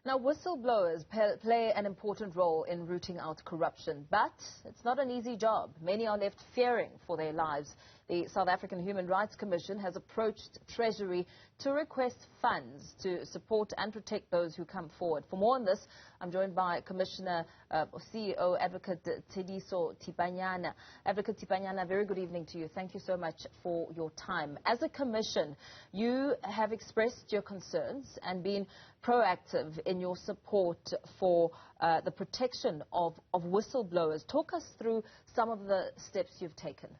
Now, whistleblowers play an important role in rooting out corruption, but it's not an easy job. Many are left fearing for their lives. The South African Human Rights Commission has approached Treasury to request funds to support and protect those who come forward. For more on this, I'm joined by Commissioner CEO Advocate Tseliso Thipanyane. Advocate Thipanyane, very good evening to you. Thank you so much for your time. As a commission, you have expressed your concerns and been proactive in your support for the protection of whistleblowers. Talk us through some of the steps you've taken.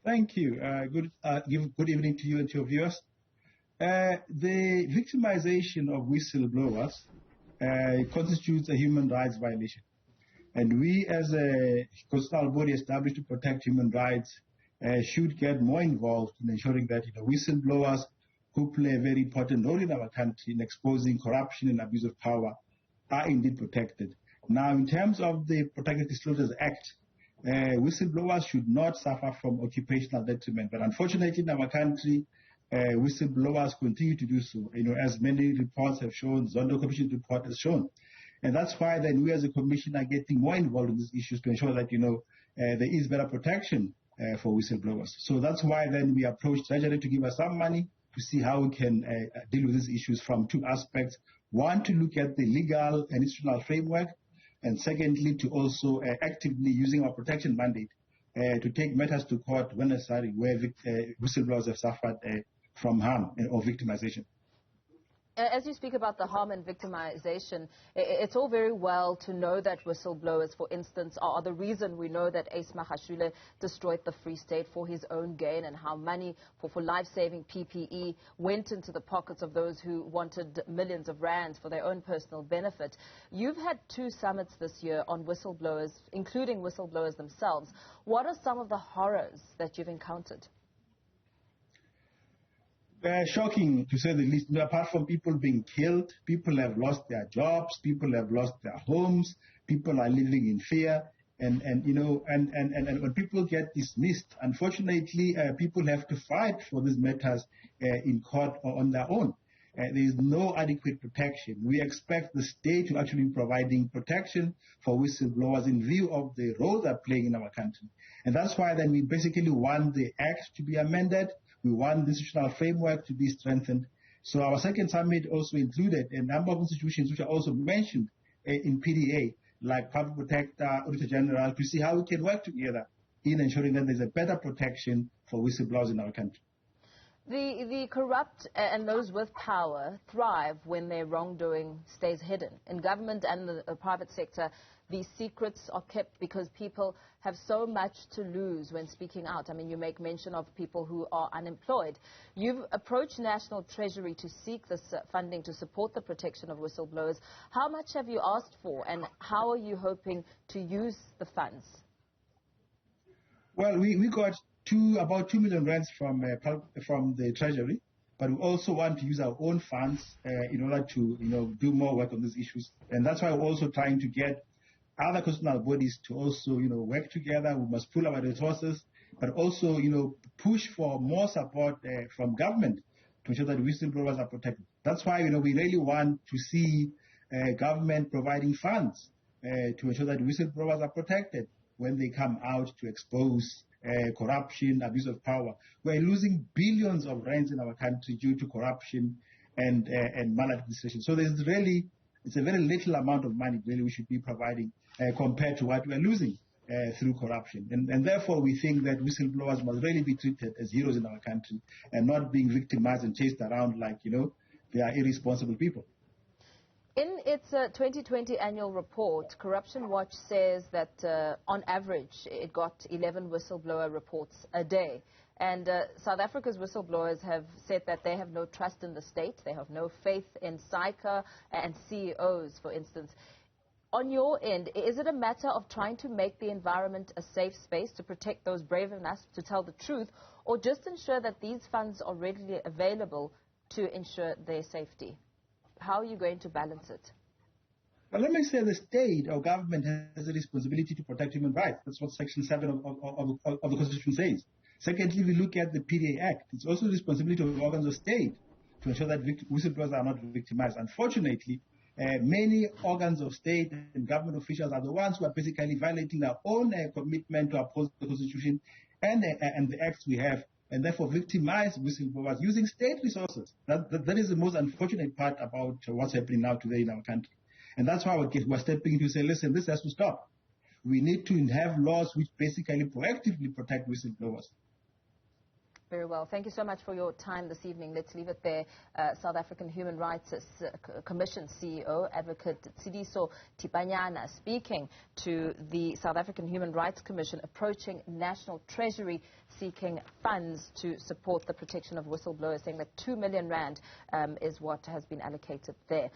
Thank you. Good evening to you and to your viewers. The victimization of whistleblowers constitutes a human rights violation. And we, as a constitutional body established to protect human rights, should get more involved in ensuring that whistleblowers who play a very important role in our country in exposing corruption and abuse of power are indeed protected. Now, in terms of the Protected Disclosures Act, whistleblowers should not suffer from occupational detriment. But unfortunately, in our country, whistleblowers continue to do so, as many reports have shown, Zondo Commission report has shown. And that's why then we as a commission are getting more involved in these issues to ensure that, there is better protection for whistleblowers. So that's why then we approached Treasury to give us some money to see how we can deal with these issues from two aspects. One, to look at the legal and institutional framework, and secondly, to also actively using our protection mandate to take matters to court when necessary, where whistleblowers have suffered from harm or victimization. As you speak about the harm and victimization, it's all very well to know that whistleblowers, for instance, are the reason we know that Ace Magashule destroyed the Free State for his own gain, and how money for life-saving PPE went into the pockets of those who wanted millions of rands for their own personal benefit. You've had 2 summits this year on whistleblowers, including whistleblowers themselves. What are some of the horrors that you've encountered? Shocking, to say the least. Apart from people being killed, people have lost their jobs, people have lost their homes, people are living in fear, and when people get dismissed, unfortunately, people have to fight for these matters in court or on their own. There is no adequate protection. We expect the state to actually be providing protection for whistleblowers in view of the role they're playing in our country. And that's why then we basically want the Act to be amended. We want the institutional framework to be strengthened. So our second summit also included a number of institutions which are also mentioned in PDA, like Public Protector, Auditor General, to see how we can work together in ensuring that there's a better protection for whistleblowers in our country. The corrupt and those with power thrive when their wrongdoing stays hidden. In government and the private sector, these secrets are kept because people have so much to lose when speaking out. I mean, you make mention of people who are unemployed. You've approached National Treasury to seek this funding to support the protection of whistleblowers. How much have you asked for, and how are you hoping to use the funds? Well, we got about 2 million rands from the Treasury, but we also want to use our own funds in order to do more work on these issues, and that's why we're also trying to get other constitutional bodies to also work together. We must pool our resources, but also push for more support from government to ensure that whistleblowers are protected. That's why we really want to see government providing funds to ensure that whistleblowers are protected when they come out to expose corruption, abuse of power. We're losing billions of rands in our country due to corruption and maladministration. So it's a very little amount of money really we should be providing compared to what we're losing through corruption. And therefore we think that whistleblowers must really be treated as heroes in our country and not being victimized and chased around like, they are irresponsible people. In its 2020 annual report, Corruption Watch says that on average it got 11 whistleblower reports a day. And South Africa's whistleblowers have said that they have no trust in the state, they have no faith in SAHRC and CEOs, for instance. On your end, is it a matter of trying to make the environment a safe space to protect those brave enough to tell the truth, or just ensure that these funds are readily available to ensure their safety? How are you going to balance it? Well, let me say the state or government has a responsibility to protect human rights. That's what Section 7 of the Constitution says. Secondly, we look at the PDA Act. It's also the responsibility of organs of state to ensure that whistleblowers are not victimized. Unfortunately, many organs of state and government officials are the ones who are basically violating their own commitment to uphold the Constitution and the acts we have, and therefore victimize whistleblowers using state resources. That is the most unfortunate part about what's happening now today in our country. And that's why we're stepping in to say, listen, this has to stop. We need to have laws which basically proactively protect whistleblowers. Very well. Thank you so much for your time this evening. Let's leave it there. South African Human Rights Commission CEO, Advocate Tseliso Thipanyane, speaking to the South African Human Rights Commission approaching National Treasury seeking funds to support the protection of whistleblowers, saying that 2 million rand is what has been allocated there.